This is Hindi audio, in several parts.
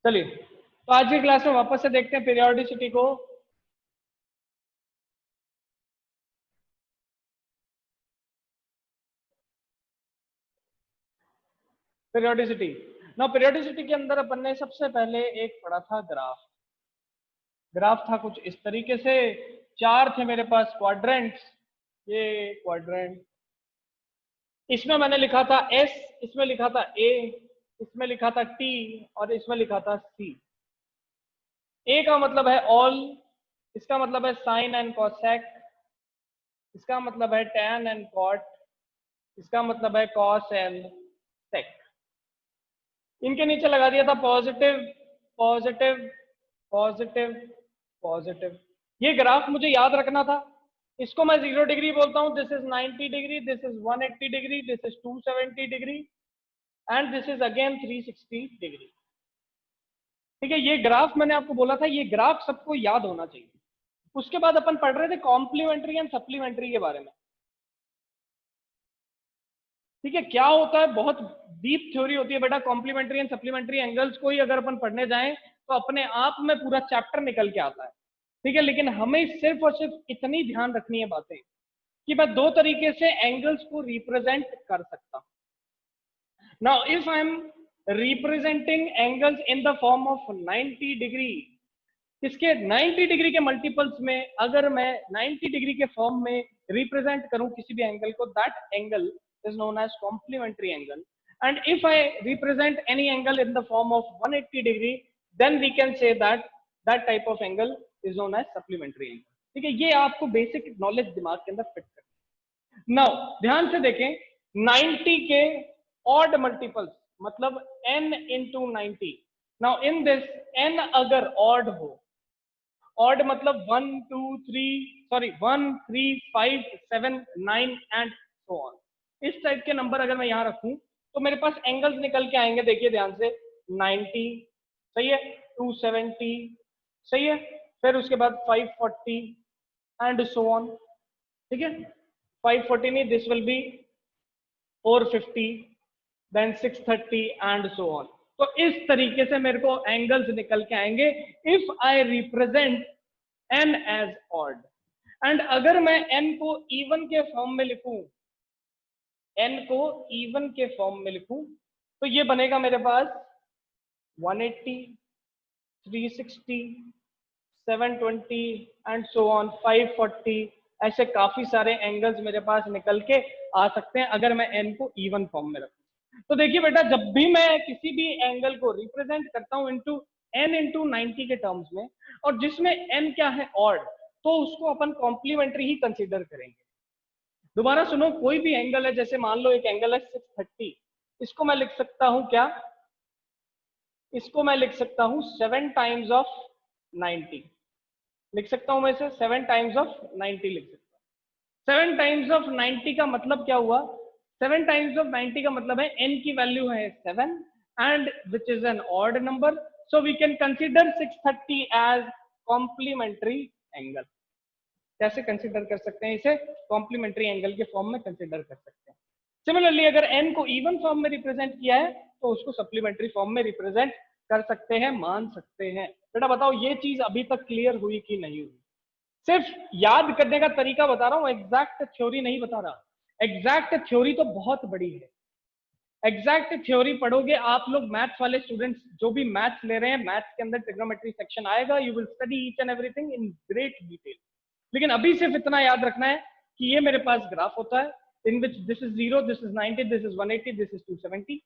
चलिए, तो आज की क्लास में वापस से देखते हैं पीरियोडिसिटी को। पीरियोडिसिटी ना, पीरियोडिसिटी के अंदर अपन ने सबसे पहले एक पढ़ा था ग्राफ। ग्राफ था कुछ इस तरीके से, चार थे मेरे पास क्वाड्रेंट्स। ये क्वाड्रेंट, इसमें मैंने लिखा था एस, इसमें लिखा था ए, इसमें लिखा था टी और इसमें लिखा था सी। ए का मतलब है ऑल, इसका मतलब है साइन एंड कॉसेक, इसका मतलब है टैन एंड कॉट, इसका मतलब है कॉस एंड सेक। इनके नीचे लगा दिया था पॉजिटिव पॉजिटिव पॉजिटिव पॉजिटिव। ये ग्राफ मुझे याद रखना था। इसको मैं 0 डिग्री बोलता हूं, this is 90 degree, this is 180 degree, this is 270 degree and this is again 360 degree. ठीक है, ये ग्राफ मैंने आपको बोला था, ये ग्राफ सबको याद होना चाहिए। उसके बाद अपन पढ़ रहे थे कॉम्प्लीमेंट्री एंड सप्लीमेंट्री के बारे में। ठीक है, क्या होता है, बहुत डीप थ्योरी होती है बेटा। कॉम्प्लीमेंट्री एंड सप्लीमेंट्री एंगल्स को ही अगर अपन पढ़ने जाएं तो अपने आप में पूरा चैप्टर निकल के आता है। ठीक है, लेकिन हमें सिर्फ और सिर्फ इतनी ध्यान रखनी है बातें कि मैं दो तरीके से एंगल्स को रिप्रेजेंट कर सकता हूं। Now if I am representing angles in the form of 90 degree, इसके 90 डिग्री के मल्टीपल्स में अगर मैं 90 डिग्री के फॉर्म में रिप्रेजेंट करूं किसी भी एंगल को, that angle is known as complementary angle. And if I represent any angle in the form of 180 degree, then we can say that that type of angle is known as supplementary angle. ठीक है, ये आपको बेसिक नॉलेज दिमाग के अंदर फिट करना। नाउ ध्यान से देखें, 90 के ऑड मल्टीपल्स मतलब n into 90। Now in this n अगर ऑड हो, ऑड मतलब 1 2 3 1 3 5 7 9 एंड सो ऑन। इस टाइप के नंबर अगर मैं यहां रखूं तो मेरे पास एंगल्स निकल के आएंगे। देखिए ध्यान से, 90 सही है, 270 सही है, फिर उसके बाद 540 एंड सो ऑन। ठीक है, 540 नहीं, this will be 450 then 630 and so on. तो इस तरीके से मेरे को एंगल्स निकल के आएंगे if I represent n as odd. And अगर मैं n को इवन के फॉर्म में लिखूं, n को इवन के फॉर्म में लिखूं तो ये बनेगा मेरे पास 180 360 720 एंड सो ऑन 540। ऐसे काफी सारे एंगल्स मेरे पास निकल के आ सकते हैं अगर मैं n को इवन फॉर्म में रखूं। तो देखिए बेटा, जब भी मैं किसी भी एंगल को रिप्रेजेंट करता हूं इंटू n इंटू 90 के टर्म्स में, और जिसमें n क्या है ऑड, तो उसको अपन कॉम्प्लीमेंट्री ही कंसीडर करेंगे। दोबारा सुनो, कोई भी एंगल है, जैसे मान लो एक एंगल है 630, इसको मैं लिख सकता हूं क्या, इसको मैं लिख सकता हूं 7 टाइम्स ऑफ 90 लिख सकता हूं मैं इसे 7 टाइम्स ऑफ 90 लिख सकता हूं। 7 टाइम्स ऑफ 90 का मतलब क्या हुआ, 7 टाइम्स ऑफ 90 का मतलब है n की वैल्यू है 7 and which is an odd number, so we can consider 630 as complementary angle. कैसे कंसीडर कर सकते हैं इसे, कॉम्प्लीमेंट्री एंगल के फॉर्म में कंसीडर कर सकते हैं। सिमिलरली अगर n को इवन फॉर्म में रिप्रेजेंट किया है तो उसको सप्लीमेंट्री फॉर्म में रिप्रेजेंट कर सकते हैं, मान सकते हैं। बेटा बताओ ये चीज अभी तक क्लियर हुई कि नहीं हुई? सिर्फ याद करने का तरीका बता रहा हूं, एग्जैक्ट थ्योरी नहीं बता रहा। एग्जैक्ट थ्योरी तो बहुत बड़ी है। एग्जैक्ट थ्योरी पढ़ोगे आप लोग, मैथ्स वाले स्टूडेंट्स जो भी मैथ्स ले रहे हैं, मैथ्स के अंदर ट्रिग्नोमेट्री सेक्शन आएगा, you will study each and everything in great detail. लेकिन अभी सिर्फ इतना याद रखना है कि ये मेरे पास ग्राफ होता है in which this is 0, this is 90, this is 180, this is 270,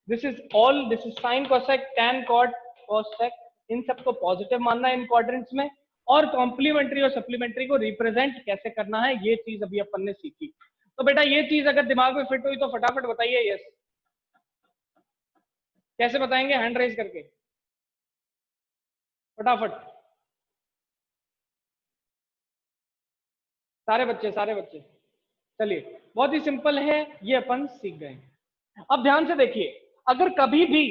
this is all, this is sine cosec tan cot cosec. इन सबको पॉजिटिव मानना है इन क्वाड्रेंट्स में, और कॉम्प्लीमेंट्री और सप्लीमेंट्री को रिप्रेजेंट कैसे करना है ये चीज अभी अपन ने सीखी। तो बेटा ये चीज अगर दिमाग में फिट हुई तो फटाफट बताइए यस। कैसे बताएंगे, हैंड रेज करके फटाफट, सारे बच्चे। चलिए बहुत ही सिंपल है, ये अपन सीख गए। अब ध्यान से देखिए, अगर कभी भी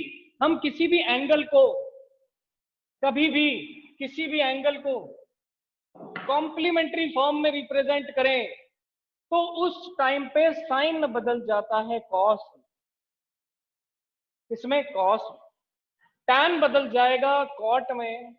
हम किसी भी एंगल को, कभी भी किसी भी एंगल को कॉम्प्लीमेंट्री फॉर्म में रिप्रेजेंट करें तो उस टाइम पे साइन बदल जाता है कॉस। इसमें कॉस, टैन बदल जाएगा कॉट में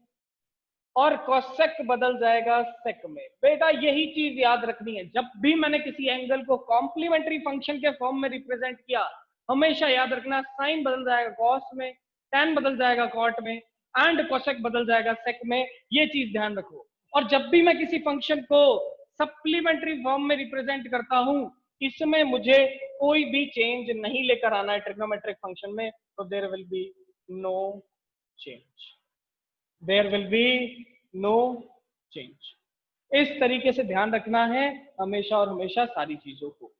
और कोसेक बदल जाएगा सेक में। बेटा यही चीज याद रखनी है, जब भी मैंने किसी एंगल को कॉम्प्लीमेंट्री फंक्शन के फॉर्म में रिप्रेजेंट किया, हमेशा याद रखना साइन बदल जाएगा कॉस में, टैन बदल जाएगा कॉट में, एंड कोसेक बदल जाएगा सेक में। ये चीज ध्यान रखो। और जब भी मैं किसी फंक्शन को सप्लीमेंट्री फॉर्म में रिप्रेजेंट करता हूं, इसमें मुझे कोई भी चेंज नहीं लेकर आना है ट्रिग्नोमेट्रिक फंक्शन में, तो there will be no change, there will be no change. इस तरीके से ध्यान रखना है हमेशा और हमेशा सारी चीजों को।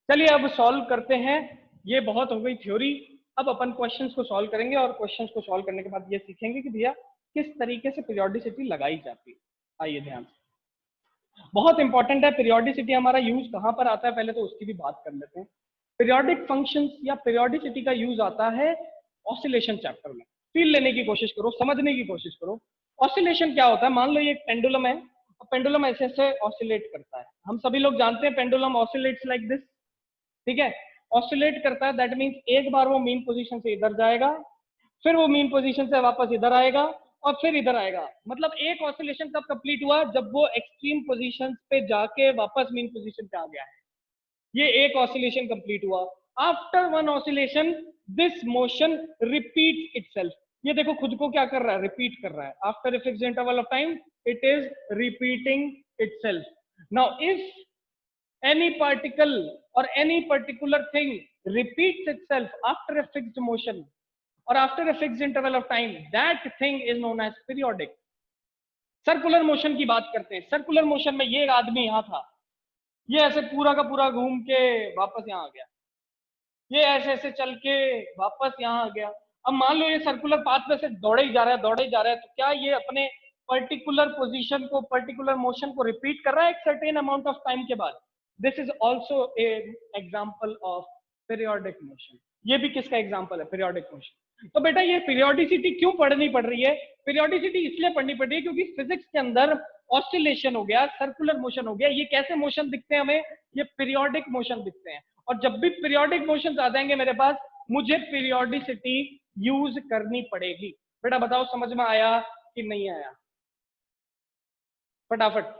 चलिए अब सॉल्व करते हैं। ये बहुत हो गई थ्योरी, अब अपन क्वेश्चंस को सॉल्व करेंगे और क्वेश्चंस को सॉल्व करने के बाद ये सीखेंगे कि भैया किस तरीके से पीरियोडिसिटी लगाई जाती है। आइए ध्यान से, बहुत इंपॉर्टेंट है पीरियोडिसिटी, हमारा यूज कहां पर आता है पहले तो उसकी भी बात कर लेते हैं। पीरियोडिक फंक्शंस या पीरियोडिसिटी का यूज आता है ऑसिलेशन चैप्टर में। फील लेने की कोशिश करो, समझने की कोशिश करो। ऑसिलेशन क्या होता है? मान लो ये एक पेंडुलम है, पेंडुलम ऐसे ऐसे ऑसिलेट करता है। हम सभी लोग जानते हैं पेंडुलम ऑसिलेट्स लाइक दिस, ठीक है। ऑसिलेट करता है, दैट मीन्स एक बार वो मीन पोजीशन से इधर जाएगा, फिर वो मीन पोजीशन से वापस इधर आएगा और फिर इधर आएगा। मतलब एक ऑसिलेशन कब कंप्लीट हुआ? जब वो एक्सट्रीम पोजीशन पे जाके वापस मीन पोजीशन पे आ गया है। ये एक ऑसिलेशन कंप्लीट हुआ। After one oscillation this motion repeat itself. ये देखो खुद को क्या कर रहा है? रिपीट कर रहा है। After a fixed interval of time it is repeating itself. Now if any particle or any particular thing repeats itself after a fixed motion or after a fixed interval of time, that thing is known as periodic. Circular motion की बात करते हैं। सर्कुलर मोशन में ये आदमी यहां था, ये ऐसे पूरा का पूरा घूम के वापस यहां आ गया, ये ऐसे ऐसे चल के वापस यहां आ गया। अब मान लो ये सर्कुलर पाथ में से दौड़े ही जा रहा है, दौड़े ही जा रहा है, तो क्या ये अपने पर्टिकुलर पोजीशन को, पर्टिकुलर मोशन को रिपीट कर रहा है एक सर्टेन अमाउंट ऑफ टाइम के बाद? This is also a example of periodic motion. ये भी किसका एग्जाम्पल है? Periodic motion. तो बेटा ये पीरियोडिसिटी क्यों पढ़नी पड़ रही है? पीरियोडिसिटी इसलिए पढ़नी पड़ रही है क्योंकि फिजिक्स के अंदर ऑसिलेशन हो गया, सर्कुलर मोशन हो गया, ये कैसे मोशन दिखते हैं हमें? ये पीरियोडिक मोशन दिखते हैं। और जब भी पीरियोडिक मोशन आ जाएंगे मेरे पास, मुझे पीरियोडिसिटी यूज करनी पड़ेगी। बेटा बताओ समझ में आया कि नहीं आया? फटाफट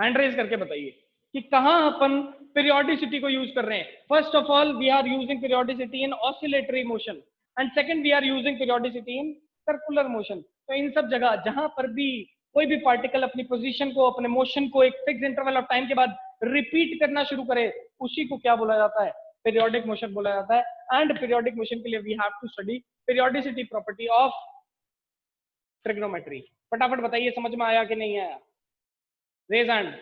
हैंड रेज करके बताइए कि कहां अपन पीरियोडिसिटी को यूज कर रहे हैं। First of all we are using periodicity in oscillatory motion and second we are using periodicity in circular motion. तो इन सब जगह जहां पर भी कोई भी पार्टिकल अपनी पोजीशन को, अपने मोशन को एक फिक्स इंटरवल ऑफ टाइम के बाद रिपीट करना शुरू करे, उसी को क्या बोला जाता है? पीरियोडिक मोशन बोला जाता है। एंड पीरियोडिक मोशन के लिए we have to study periodicity property of trigonometry. फटाफट बताइए समझ में आया कि नहीं आया? रेज हैंड,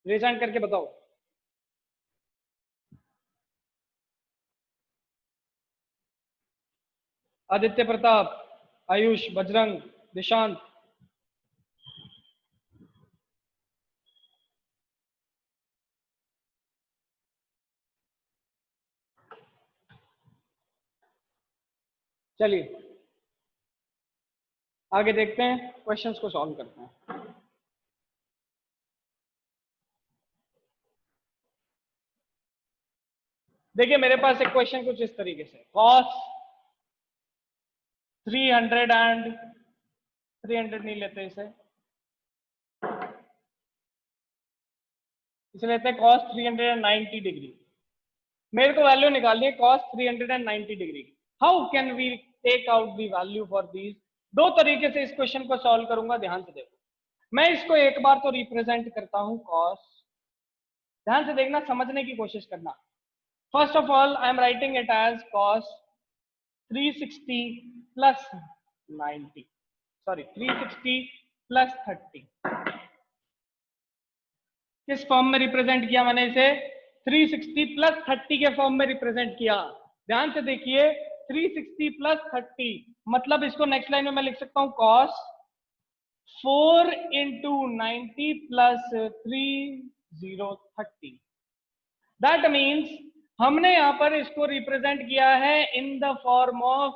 रेज हैंड करके बताओ। आदित्य प्रताप, आयुष, बजरंग, निशांत, चलिए आगे देखते हैं, क्वेश्चंस को सॉल्व करते हैं। देखिए मेरे पास एक क्वेश्चन कुछ इस तरीके से, cos 300 एंड 300 नहीं लेते इसे लेते हैं cos 390 डिग्री। मेरे को वैल्यू निकालनी है cos 390 degree. How can we take out the value for these? दो तरीके से इस क्वेश्चन को सॉल्व करूंगा, ध्यान से देखो। मैं इसको एक बार तो रिप्रेजेंट करता हूं cos, ध्यान से देखना, समझने की कोशिश करना। First of all I am writing it as cos 360 plus 90, sorry 360 plus 30। किस फॉर्म में रिप्रेजेंट किया मैंने इसे? 360 प्लस 30 के फॉर्म में रिप्रेजेंट किया। ध्यान से देखिए 360 प्लस 30 मतलब इसको नेक्स्ट लाइन में मैं लिख सकता हूं cos 4 into 90 plus 3030। That means हमने यहां पर इसको रिप्रेजेंट किया है इन the form of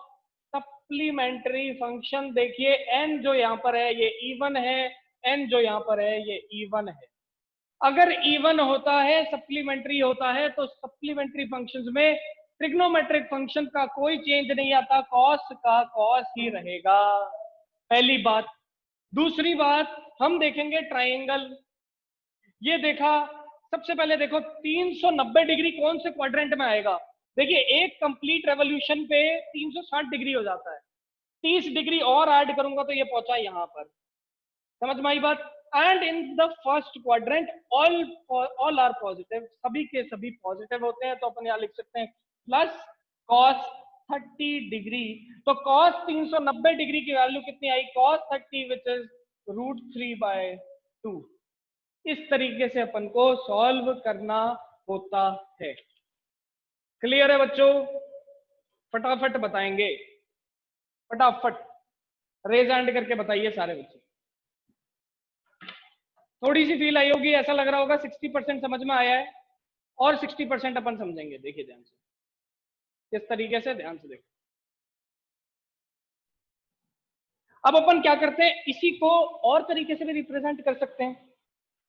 supplementary function. देखिए n जो यहां पर है ये इवन है, n जो यहां पर है ये इवन है। अगर इवन होता है, सप्लीमेंट्री होता है, तो सप्लीमेंट्री फंक्शंस में ट्रिग्नोमेट्रिक फंक्शन का कोई चेंज नहीं आता, कॉस का कॉस ही रहेगा, पहली बात। दूसरी बात, हम देखेंगे ट्राइंगल, ये देखा, सबसे पहले देखो 390 डिग्री कौन से क्वाड्रेंट में आएगा। देखिए एक कंप्लीट रेवोल्यूशन पे 360 डिग्री हो जाता है, 30 डिग्री और ऐड करूंगा तो ये पहुंचा यहां पर, समझ में आई बात। And in the first quadrant all are positive, सभी के सभी पॉजिटिव होते हैं, तो अपन यहां लिख सकते हैं प्लस कॉस 30 डिग्री। तो कॉस 390 डिग्री की वैल्यू कितनी आई, कॉस 30 विच इज √3/2। इस तरीके से अपन को सॉल्व करना होता है। क्लियर है बच्चों? फटाफट बताएंगे, फटाफट रेज हैंड करके बताइए सारे बच्चे। थोड़ी सी फील आई होगी, ऐसा लग रहा होगा 60% समझ में आया है, और 60% अपन समझेंगे। देखिए ध्यान से, किस तरीके से, ध्यान से देखो। अब अपन क्या करते हैं, इसी को और तरीके से भी रिप्रेजेंट कर सकते हैं।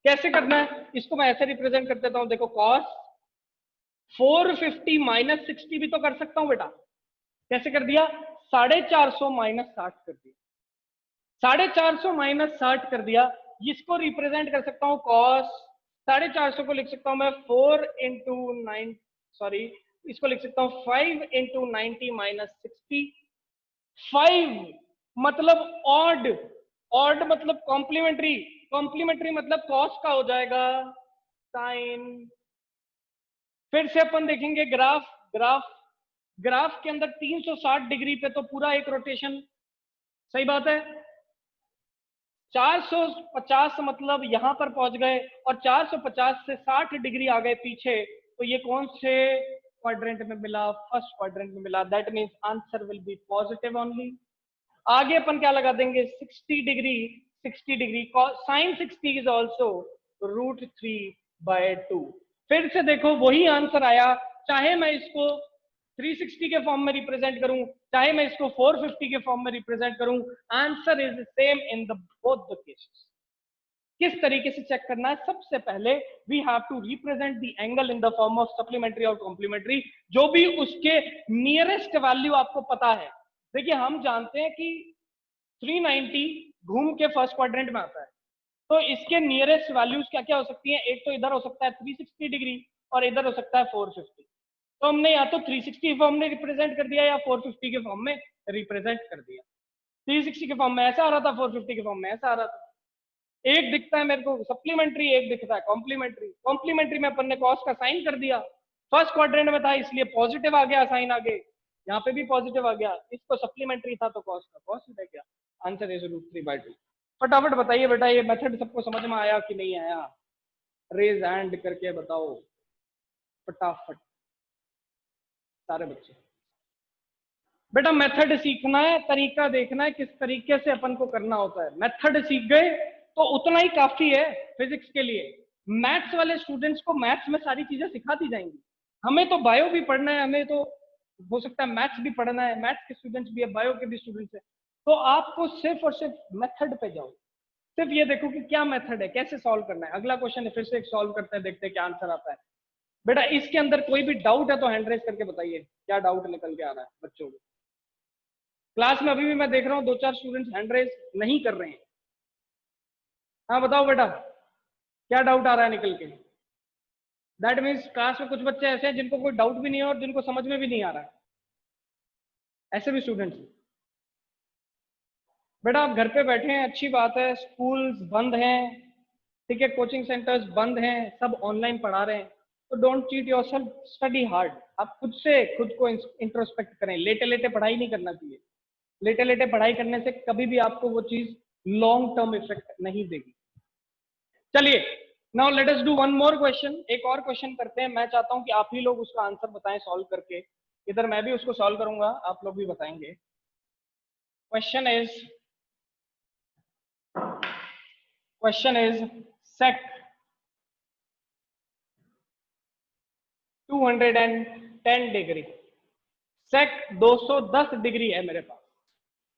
कैसे करना है, इसको मैं ऐसे रिप्रेजेंट कर देता हूं, देखो cos 450 - 60 भी तो कर सकता हूं बेटा। कैसे कर दिया, 450 - 60 कर दिया, 450 - 60 कर दिया। इसको रिप्रेजेंट कर सकता हूं cos 450 को लिख सकता हूं मैं 4 × 9, सॉरी इसको लिख सकता हूं 5 × 90 - 60। 5 मतलब ऑड, ऑड मतलब कॉम्प्लीमेंट्री, कॉम्प्लीमेंट्री मतलब cos का हो जाएगा साइन। फिर से अपन देखेंगे ग्राफ, ग्राफ के अंदर 360 डिग्री पे तो पूरा एक रोटेशन, सही बात है। 450 मतलब यहां पर पहुंच गए, और 450 से 60 डिग्री आ गए पीछे, तो ये कौन से क्वाड्रेंट में मिला, फर्स्ट क्वाड्रेंट में मिला। That means answer will B positive only. आगे अपन क्या लगा देंगे, 60 degree, 60 degree sine 60 is also √3/2। फिर से देखो वही आंसर आया, चाहे मैं इसको 360 के फॉर्म में रिप्रेजेंट करूं, चाहे मैं इसको 450 के फॉर्म में रिप्रेजेंट करूं, answer is same in the both the cases. किस तरीके से चेक करना है, सबसे पहले we have to represent the angle in the form of supplementary और कॉम्प्लीमेंट्री, जो भी उसके नियरेस्ट वैल्यू आपको पता है। देखिए हम जानते हैं कि 390 घूम के फर्स्ट क्वाड्रेंट में आता है, तो इसके नियरेस्ट वैल्यूज क्या क्या हो सकती हैं, एक तो इधर हो सकता है 360 डिग्री, और इधर हो सकता है 450। तो हमने या तो 360 फॉर्म में रिप्रेजेंट कर दिया, या 450 के फॉर्म में रिप्रेजेंट कर दिया। 360 के फॉर्म में ऐसा आ रहा था, 450 के फॉर्म में ऐसा आ रहा था। एक दिखता है मेरे को सप्लीमेंट्री, एक दिखता है कॉम्प्लीमेंट्री। कॉम्प्लीमेंट्री में अपन ने कॉस का साइन कर दिया, फर्स्ट क्वाड्रेंट में था इसलिए पॉजिटिव आ गया साइन आगे, यहाँ पे भी पॉजिटिव आ गया, इसको सप्लीमेंट्री था तो कॉस का कॉस ही रह गया। Answer is √3/2। फटाफट बताइए बेटा, ये मेथड सबको समझ में आया कि नहीं आया, रेज हैंड करके बताओ फटाफट सारे बच्चे। बेटा मेथड सीखना है, तरीका देखना है, किस तरीके से अपन को करना होता है। मेथड सीख गए तो उतना ही काफी है फिजिक्स के लिए। मैथ्स वाले स्टूडेंट्स को मैथ्स में सारी चीजें सिखाती जाएंगी। हमें तो बायो भी पढ़ना है, हमें तो हो सकता है मैथ्स भी पढ़ना है, मैथ्स के स्टूडेंट्स भी है, बायो के भी स्टूडेंट्स है। तो आपको सिर्फ और सिर्फ मेथड पे जाओ, सिर्फ ये देखो कि क्या मेथड है, कैसे सॉल्व करना है। अगला क्वेश्चन है, फिर से एक सॉल्व करते हैं, देखते हैं क्या आंसर आता है। बेटा इसके अंदर कोई भी डाउट है तो हैंड रेज करके बताइए, क्या डाउट निकल के आ रहा है बच्चों को। क्लास में अभी भी मैं देख रहा हूँ 2-4 स्टूडेंट्स हैंड रेज नहीं कर रहे हैं। हाँ बताओ बेटा, क्या डाउट आ रहा है निकल के। दैट मीन्स क्लास में कुछ बच्चे ऐसे हैं जिनको कोई डाउट भी नहीं है और जिनको समझ में भी नहीं आ रहा है, ऐसे भी स्टूडेंट्स। बेटा आप घर पे बैठे हैं, अच्छी बात है, स्कूल्स बंद हैं, ठीक है, कोचिंग सेंटर्स बंद हैं, सब ऑनलाइन पढ़ा रहे हैं, तो don't cheat yourself, study hard. आप खुद से खुद को इंट्रोस्पेक्ट करें, लेटे लेटे पढ़ाई नहीं करना चाहिए। लेटे लेटे पढ़ाई करने से कभी भी आपको वो चीज लॉन्ग टर्म इफेक्ट नहीं देगी। चलिए now let us do one more question, एक और क्वेश्चन करते हैं। मैं चाहता हूं कि आप ही लोग उसका आंसर बताएं सॉल्व करके, इधर मैं भी उसको सॉल्व करूंगा, आप लोग भी बताएंगे। Question is sec 210 degree, sec 210 degree है मेरे पास।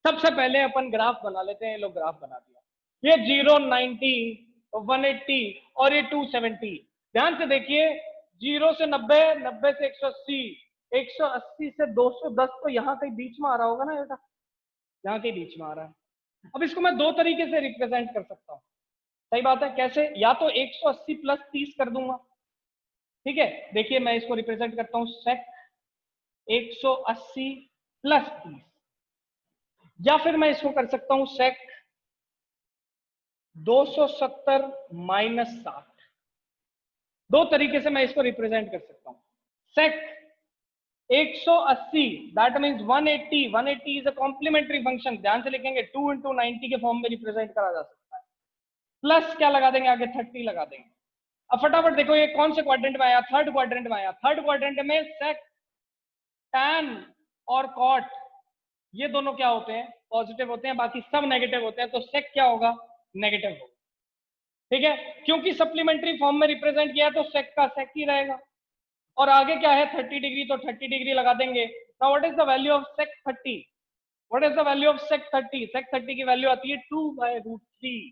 सबसे पहले अपन ग्राफ बना लेते हैं, लोग ग्राफ बना दिया। ये 0, 90 180 और ये 270। ध्यान से देखिए, 0 से 90, 90 से 180, 180 से 210, तो यहाँ कहीं बीच में आ रहा होगा ना बेटा, यहाँ कहीं बीच में आ रहा है। अब इसको मैं दो तरीके से रिप्रेजेंट कर सकता हूँ। सही बात है, कैसे? या तो 180 प्लस 30 कर दूंगा, ठीक है। देखिए मैं इसको रिप्रेजेंट करता हूँ सेक 180 प्लस 30, या फिर मैं इसको कर सकता हूँ सेक 270 माइनस 60। दो तरीके से मैं इसको रिप्रेजेंट कर सकता हूँ। Sec 180 that means 180, 180 is a complementary function, ध्यान से लिखेंगे 2 इंटू 90 के फॉर्म में रिप्रेजेंट करा जा सकता है। प्लस क्या लगा देंगे आगे, 30 लगा देंगे। अब फटाफट देखो ये कौन से क्वाड्रेंट में आया, थर्ड क्वाड्रेंट में आया। थर्ड क्वाड्रेंट में सेक, टैन और कॉट ये दोनों क्या होते हैं, पॉजिटिव होते हैं, बाकी सब नेगेटिव होते हैं। तो सेक क्या होगा, नेगेटिव होगा, ठीक है। क्योंकि सप्लीमेंट्री फॉर्म में रिप्रेजेंट किया तो सेक का सेक ही रहेगा। और आगे क्या है 30 डिग्री, तो 30 डिग्री लगा देंगे। Now what is the value of sec 30? What is the value of sec 30? Sec 30 की वैल्यू आती है 2/√3,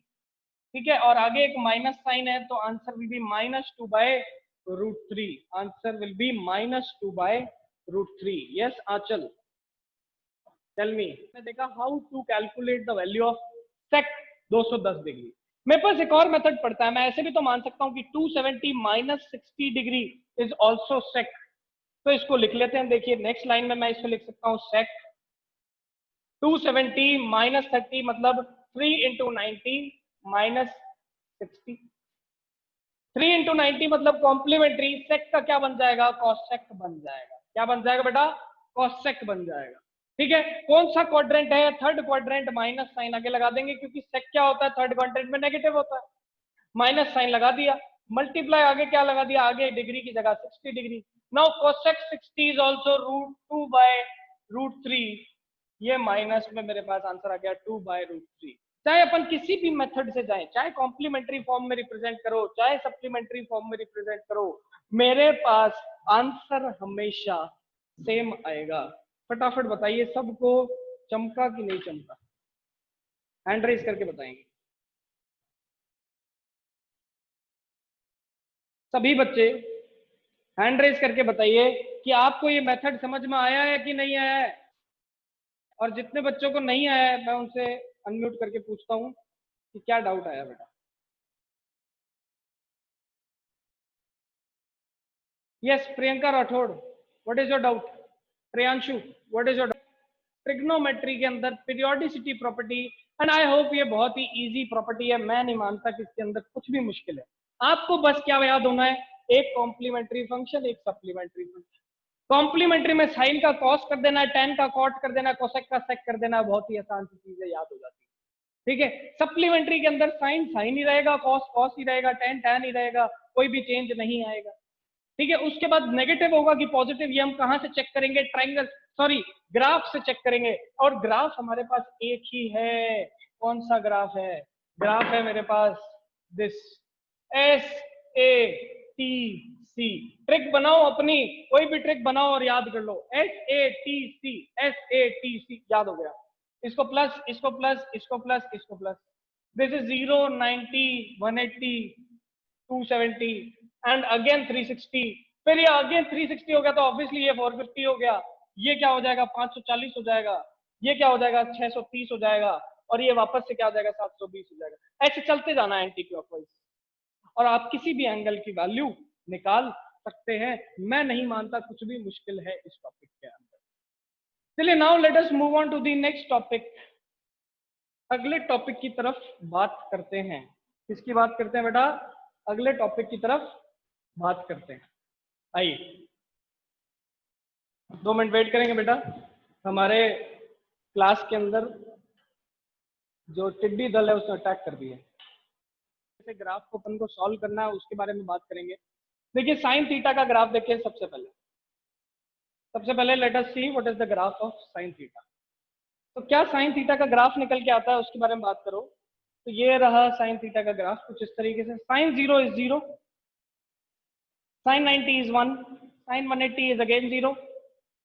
ठीक है। और आगे एक माइनस साइन है, तो answer will be -2/√3। Answer will be -2/√3। Yes Aanchal, tell me. मैं देखा how to calculate the value of sec 210 degree. मेरे पास एक और मेथड पड़ता है, मैं ऐसे भी तो मान सकता हूं कि 270 माइनस 60 डिग्री इज ऑल्सो सेक। तो इसको लिख लेते हैं। देखिए नेक्स्ट लाइन में मैं इसको लिख सकता हूं सेक 270 माइनस 30 मतलब 3 इंटू 90 माइनस 60। 3 इंटू 90 मतलब कॉम्प्लीमेंट्री, सेक का क्या बन जाएगा, कॉसेक बन जाएगा। क्या बन जाएगा बेटा, कॉसेक बन जाएगा, ठीक है। कौन सा क्वाड्रेंट है, थर्ड क्वाड्रेंट, माइनस साइन आगे लगा देंगे क्योंकि सेक क्या होता है थर्ड क्वाड्रेंट में, नेगेटिव होता है। माइनस साइन लगा दिया, मल्टीप्लाई आगे क्या लगा दिया, आगे डिग्री की जगह 60 degree. Now cosec 60 is also √2/√3। ये माइनस में मेरे पास आंसर आ गया 2/√3। चाहे अपन किसी भी मेथड से जाएं, चाहे कॉम्प्लीमेंट्री फॉर्म में रिप्रेजेंट करो, चाहे सप्लीमेंट्री फॉर्म में रिप्रेजेंट करो, मेरे पास आंसर हमेशा सेम आएगा। फटाफट बताइए सबको चमका कि नहीं चमका, हैंड रेज करके बताएंगे सभी बच्चे। हैंड रेज करके बताइए कि आपको ये मेथड समझ में आया है कि नहीं आया है। और जितने बच्चों को नहीं आया है मैं उनसे अनम्यूट करके पूछता हूँ कि क्या डाउट आया बेटा। Yes Priyanka Rathore, what is your doubt? Priyanshu, what is your doubt? Trigonometry के अंदर periodicity property, and I hope ये बहुत ही इजी प्रॉपर्टी है, मैं नहीं मानता कि इसके अंदर कुछ भी मुश्किल है। आपको बस क्या याद होना है, एक कॉम्प्लीमेंट्री फंक्शन, एक सप्लीमेंट्री फंक्शन। कॉम्प्लीमेंट्री में साइन का कॉस कर देना है, टेन का कॉट कर देना है, कोसेक का सेक कर देना है, बहुत ही आसान सी चीजें याद हो जाती है, ठीक है। सप्लीमेंट्री के अंदर साइन साइन ही रहेगा, कॉस कॉस ही रहेगा, टेन टेन ही रहेगा, कोई भी चेंज नहीं आएगा, ठीक है। उसके बाद नेगेटिव होगा कि पॉजिटिव, ये हम कहां से चेक करेंगे, ट्राइंगल सॉरी ग्राफ से चेक करेंगे। और ग्राफ हमारे पास एक ही है, कौन सा ग्राफ है, ग्राफ है मेरे पास दिस SATC। ट्रिक बनाओ अपनी, कोई भी ट्रिक बनाओ और याद कर लो, SATC, SATC याद हो गया। इसको प्लस, इसको प्लस, इसको प्लस, इसको plus, this is 0, 90, 180, 270 and again 360। फिर ये अगेन 360 हो गया तो ऑब्वियसली ये 450 हो गया, ये क्या हो जाएगा 540 हो जाएगा, ये क्या हो जाएगा 630 हो जाएगा, और ये वापस से क्या हो जाएगा 720 हो जाएगा। ऐसे चलते जाना है एंटी क्लॉकवाइज, और आप किसी भी एंगल की वैल्यू निकाल सकते हैं। मैं नहीं मानता कुछ भी मुश्किल है इस टॉपिक के अंदर। चलिए now let us move on to the next topic. अगले टॉपिक की तरफ बात करते हैं। किसकी बात करते हैं बेटा, अगले टॉपिक की तरफ बात करते हैं। आइए 2 मिनट वेट करेंगे बेटा। हमारे क्लास के अंदर जो टिड्डी दल है उसने अटैक कर दिया। जैसे ग्राफ को अपन को सॉल्व करना है उसके बारे में बात करेंगे। देखिए साइन थीटा का ग्राफ देखिए, सबसे पहले let us see what is the graph of sine theta. तो क्या साइन थीटा का ग्राफ निकल के आता है उसके बारे में बात करो। तो ये रहा साइन थीटा का ग्राफ कुछ इस तरीके से, sign 0 is 0, sin 90 is 1, sin 180 is again 0,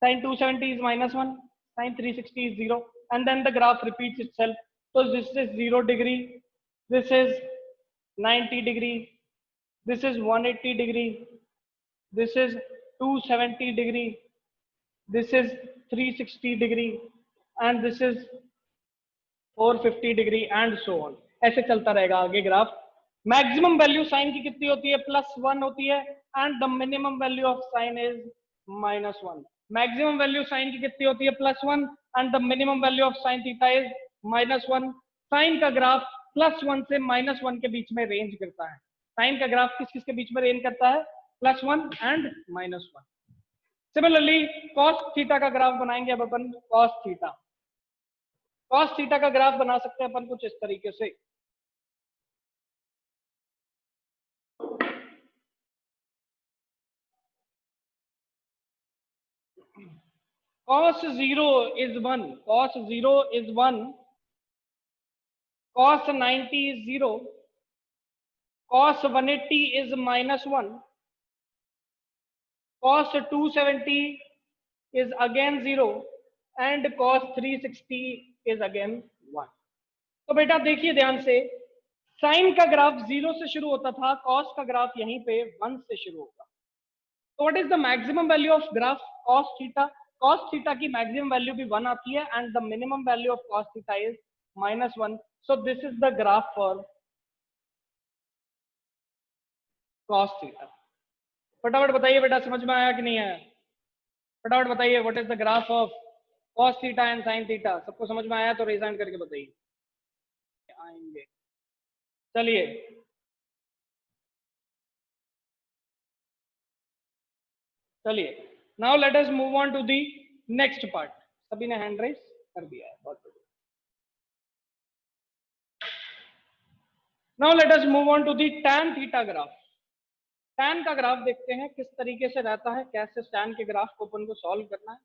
sin 270 is -1, sin 360 is 0, and then the graph repeats itself. So this is 0 degree, this is 90 degree, this is 180 degree, this is 270 degree, this is 360 degree, and this is 450 degree and so on. ऐसे चलता रहेगा आगे ग्राफ। मैक्सिमम वैल्यू साइन की कितनी होती है? +1 होती है, and the minimum value of sine is -1। Maximum value sine की कितनी होती है? +1, and the minimum value of sine theta is -1। Sine का ग्राफ +1 से -1 के बीच में रेंज करता है। साइन का ग्राफ किस किस के बीच में रेंज करता है? +1 एंड -1। सिमिलरली कॉस थीटा का ग्राफ बनाएंगे अब अपन। कॉस थीटा, कॉस थीटा का ग्राफ बना सकते हैं अपन कुछ इस तरीके से। cos 0 is 1, cos 0 is 1, cos 90 is 0, cos 180 is -1, cos 270 is again 0, and cos 360 is again 1। तो बेटा देखिए ध्यान से, साइन का ग्राफ 0 से शुरू होता था, कॉस का ग्राफ यहीं पे 1 से शुरू होगा। तो what is the maximum value of graph cos theta? Cos theta की मैक्सिमम वैल्यू भी 1 आती है, and the minimum value of cos theta is -1। So this is the graph for cos theta. फटाफट बताइए बेटा, समझ में आया कि नहीं आया? फटाफट बताइए, what is the graph of cos theta and sine theta? सबको समझ में आया तो रेज हैंड करके बताइए। आएंगे, चलिए चलिए, now let us move on to the next part. सभी ने हैंड रेस कर दिया है, बहुत बढ़िया। Now let us move on to the tan theta graph. tan का ग्राफ देखते हैं किस तरीके से रहता है, कैसे tan के ग्राफ को अपन को सॉल्व करना है,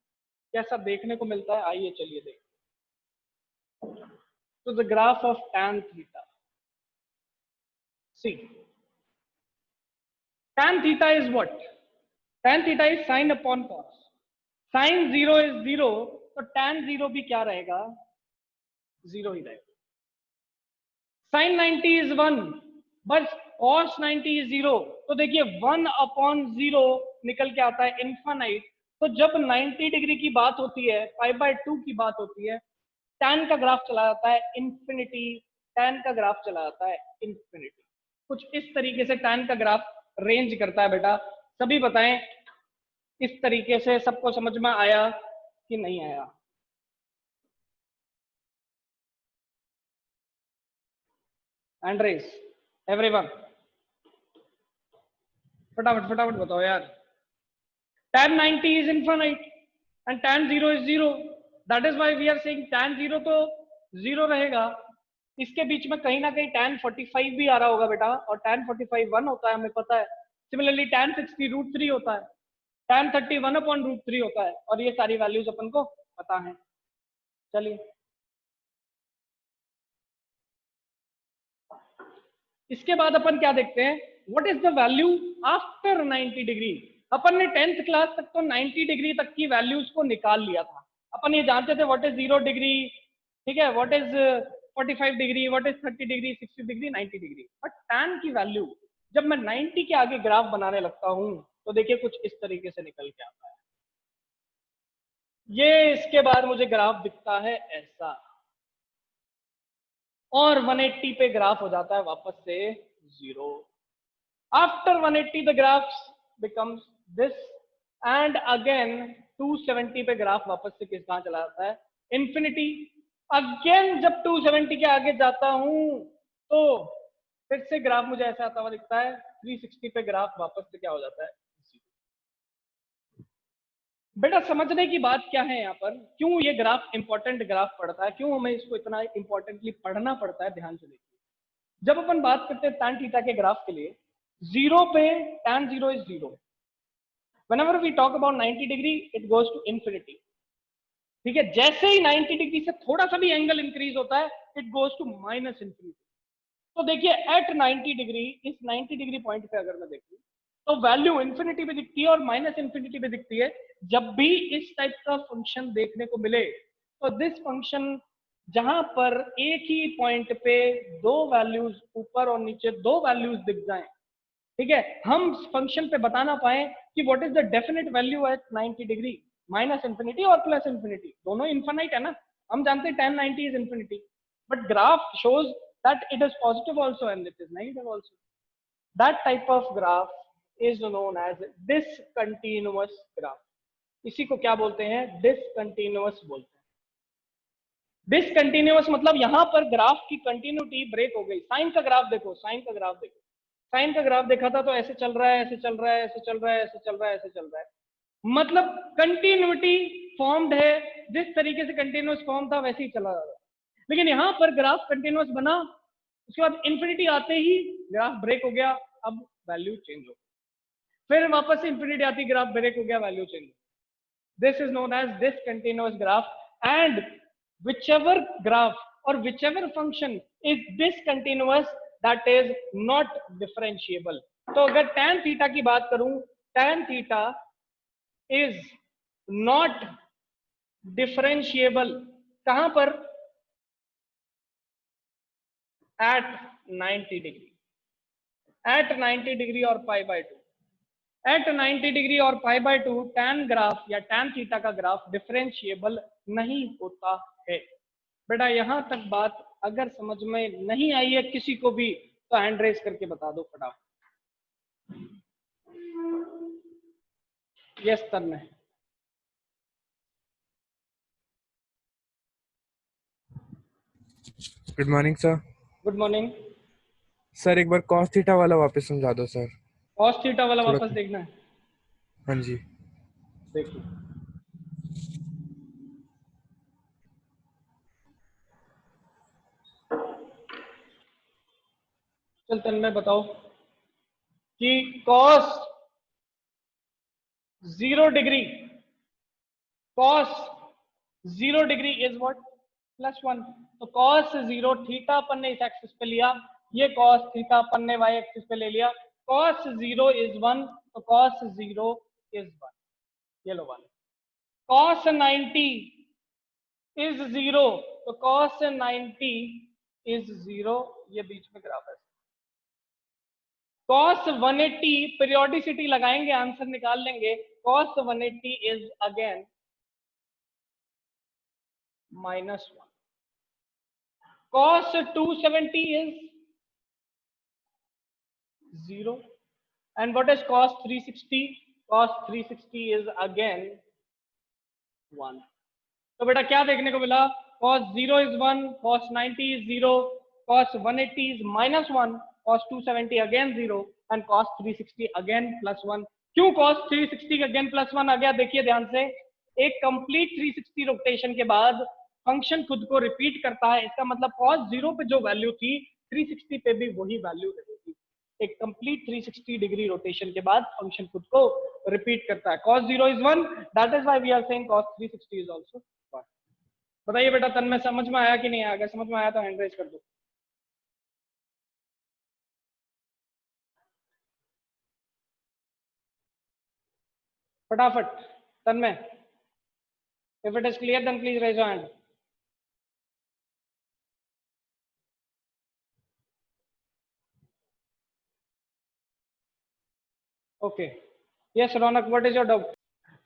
कैसा देखने को मिलता है। आइए चलिए देखते हैं। तो the graph of tan theta, see tan theta is what? tan theta is sine upon cos. Sine 0 is 0, तो tan 0 भी क्या रहेगा? 0 ही रहेगा। Sine 90 is 1, but cos 90 is 0, तो देखिए 1/0 निकल के आता है इनफाइनाइट। तो जब 90 डिग्री की बात होती है, π/2 की बात होती है, tan का ग्राफ चला जाता है इंफिनिटी, tan का ग्राफ चला जाता है इंफिनिटी। कुछ इस तरीके से tan का ग्राफ रेंज करता है बेटा। सभी बताएं इस तरीके से सबको समझ में आया कि नहीं आया? हैंड रेस एवरीवन, फटाफट फटाफट बताओ यार। tan 90 is infinite and tan 0 is 0, that is why we are saying tan 0 तो 0 रहेगा। इसके बीच में कहीं ना कहीं tan 45 भी आ रहा होगा बेटा, और tan 45 1 होता है, हमें पता है। सिमिलरली tan 60 √3 होता है, tan 30 1/√3 होता है, और ये सारी वैल्यूज अपन को पता है। चलिए इसके बाद अपन क्या देखते हैं, what is the value after 90 degree. अपन ने 10th क्लास तक तो 90 डिग्री तक की वैल्यूज को निकाल लिया था। अपन ये जानते थे व्हाट इज 0 डिग्री, ठीक है, what is 45 degree, what is 30 degree, 60 degree, 90 degree. But tan की वैल्यू जब मैं 90 के आगे ग्राफ बनाने लगता हूं तो देखिए कुछ इस तरीके से निकल के आता है। ये इसके बाद मुझे ग्राफ दिखता है ऐसा, और 180 पे ग्राफ हो जाता है वापस से 0। After 180 the graph becomes this, and again 270 पे ग्राफ वापस से किस कहां चला जाता है? इंफिनिटी। अगेन जब 270 के आगे जाता हूं तो फिर से ग्राफ मुझे ऐसा आता हुआ दिखता है, 360 पे ग्राफ वापस से क्या हो जाता है? बेटा समझने की बात क्या है यहाँ पर, क्यों ये ग्राफ इंपॉर्टेंट ग्राफ पड़ता है, क्यों हमें इसको इतना इंपॉर्टेंटली पढ़ना पड़ता है? ध्यान से देखिए, जब अपन बात करते हैं tan थीटा के ग्राफ के लिए, 0 पे tan 0 is 0, whenever we talk about 90 degree it goes to infinity, ठीक है। जैसे ही 90 डिग्री से थोड़ा सा भी एंगल इंक्रीज होता है इट गोज टू -infinity। तो देखिए एट 90 डिग्री, इस 90 डिग्री पॉइंट पे अगर मैं देखूं तो वैल्यू इंफिनिटी पे दिखती है और -infinity पे दिखती है। जब भी इस टाइप का फंक्शन देखने को मिले तो दिस फंक्शन जहां पर एक ही पॉइंट पे दो वैल्यूज ऊपर और नीचे दो वैल्यूज दिख जाएं, ठीक है, हम फंक्शन पे बताना पाए कि what is the definite value at 90 degree, minus infinity और प्लस इंफिनिटी, दोनों इनफाइनाइट है ना, हम जानते हैं tan 90 is infinity, but graph shows that it is positive also and it is negative also. That type of graph is known as discontinuous graph. इसी को क्या बोलते हैं? डिसकंटिन्यूअस बोलते हैं. डिसकंटिन्यूअस मतलब यहां पर ग्राफ की कंटिन्यूटी ब्रेक हो गई. साइन का ग्राफ देखो, साइन का ग्राफ देखो, साइन का ग्राफ देखा था तो ऐसे चल रहा है, ऐसे चल रहा है, ऐसे चल रहा है, ऐसे चल रहा है, ऐसे चल रहा है, मतलब कंटिन्यूटी फॉर्म्ड है, जिस तरीके से कंटिन्यूअस फॉर्म था वैसे ही चला जा रहा है. लेकिन यहां पर ग्राफ कंटिन्यूअस बना, उसके बाद इंफिनिटी आते ही ग्राफ ब्रेक हो गया, अब वैल्यू चेंज हो, फिर वापस से इंफिनिटी आती, ग्राफ ब्रेक हो गया, वैल्यू चेंज हो. This is known as discontinuous graph, and whichever graph or whichever function is discontinuous, that is not differentiable. तो अगर tan theta की बात करूं, tan theta is not differentiable. कहां पर? at 90 degree, at 90 degree और pi by 2. एट 90 डिग्री और पाई बाय 2 टैन ग्राफ या टैन थीटा का ग्राफ डिफरेंशिएबल नहीं होता है. बेटा यहां तक बात अगर समझ में नहीं आई है किसी को भी तो हैंड रेज करके बता दो फटाफट. Yes Tanmay. Good morning sir. Good morning sir एक बार कॉस थीटा वाला वापस समझा दो सर. कॉस थीटा वाला थोड़ा. वापस देखना है. हाँ जी. देखिए चल तन्मय बताओ कि cos 0 degree, cos 0 degree is what? +1. तो कॉस 0 थीटा अपन ने इस एक्सिस पे लिया, ये कॉस थीटा अपन ने वाई एक्सिस पे ले लिया. कॉस 0 इज 1, तो कॉस 0 इज 1, ये लो वाले. कॉस 90 इज 0, तो कॉस 90 इज 0, ये बीच में ग्राफ है. कॉस 180 पीरियोडिसिटी लगाएंगे, आंसर निकाल लेंगे. Cos 180 is again -1. Cos 270 is 0. And what is cos 360? Cos 360 is again 1. तो बेटा क्या देखने को मिला? Cos 0 is 1, cos 90 is 0, cos 180 is -1, cos 270 again 0, and cos 360 again +1. क्यों cos 360 again +1 आ गया? देखिए ध्यान से, एक कंप्लीट 360 रोटेशन के बाद फंक्शन खुद को रिपीट करता है. इसका मतलब cos 0 पे जो वैल्यू थी 360 पे भी वही वैल्यू रहेगी. एक कंप्लीट 360 डिग्री रोटेशन के बाद फंक्शन खुद को रिपीट करता है. cos 0 is 1, that is why we are saying cos 360 is also 1. बताइए बेटा तन्मय समझ में आया कि नहीं आया? अगर समझ में आया तो हैंड रेज कर दो. फटाफट तन्मय. If it is clear then please raise your hand. Okay yes Raunak, what is your doubt?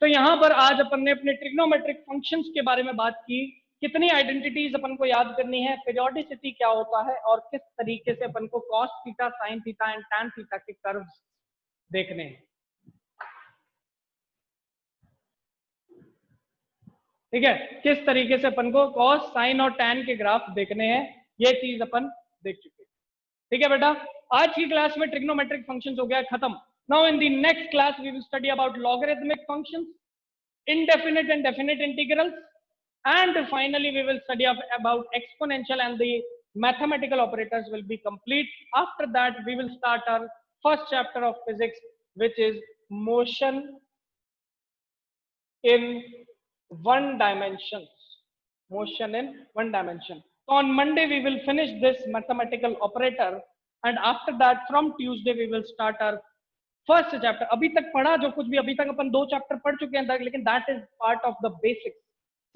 तो यहाँ पर आज अपन ने अपने ट्रिग्नोमेट्रिक फंक्शंस के बारे में बात की. कितनी आइडेंटिटीज अपन को याद करनी है, पीरियोडिसिटी क्या होता है, और किस तरीके से अपन को cos theta, sine theta and tan theta के कर्व्स देखने हैं. ठीक है, किस तरीके से अपन को कॉस, साइन और टैन के ग्राफ देखने हैं, ये चीज अपन देख चुके हैं. ठीक है बेटा, आज की क्लास में ट्रिग्नोमेट्रिक फंक्शंस हो गया खत्म. Now in the next class we will study about logarithmic functions, indefinite and definite integrals, and finally we will study about exponential, and the mathematical operators will be complete. After that we will start our first chapter of physics, which is motion in one dimension. Motion in one dimension. So on Monday we will finish this mathematical operator, and after that from Tuesday we will start our first chapter. अभी तक पढ़ा जो कुछ भी, अभी तक अपन 2 चैप्टर पढ़ चुके हैं, लेकिन that is part of the basics.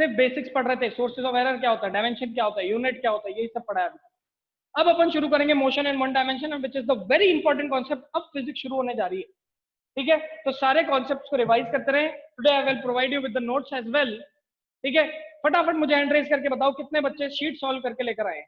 सिर्फ बेसिक्स पढ़ रहे थे, सोर्सेज ऑफ एरर क्या होता है, डायमेंशन क्या होता है, यूनिट क्या होता है, यही सब पढ़ा है अभी। अब अपन शुरू करेंगे motion and one dimension, which is the very important concept. अब फिजिक्स शुरू होने जा रही है, ठीक है। तो सारे कॉन्सेप्ट्स को रिवाइज करते रहे। Today I will provide you with the notes as well, ठीक है। फटाफट मुझे हैंड रेज करके बताओ कितने बच्चे शीट सॉल्व करके लेकर आए हैं।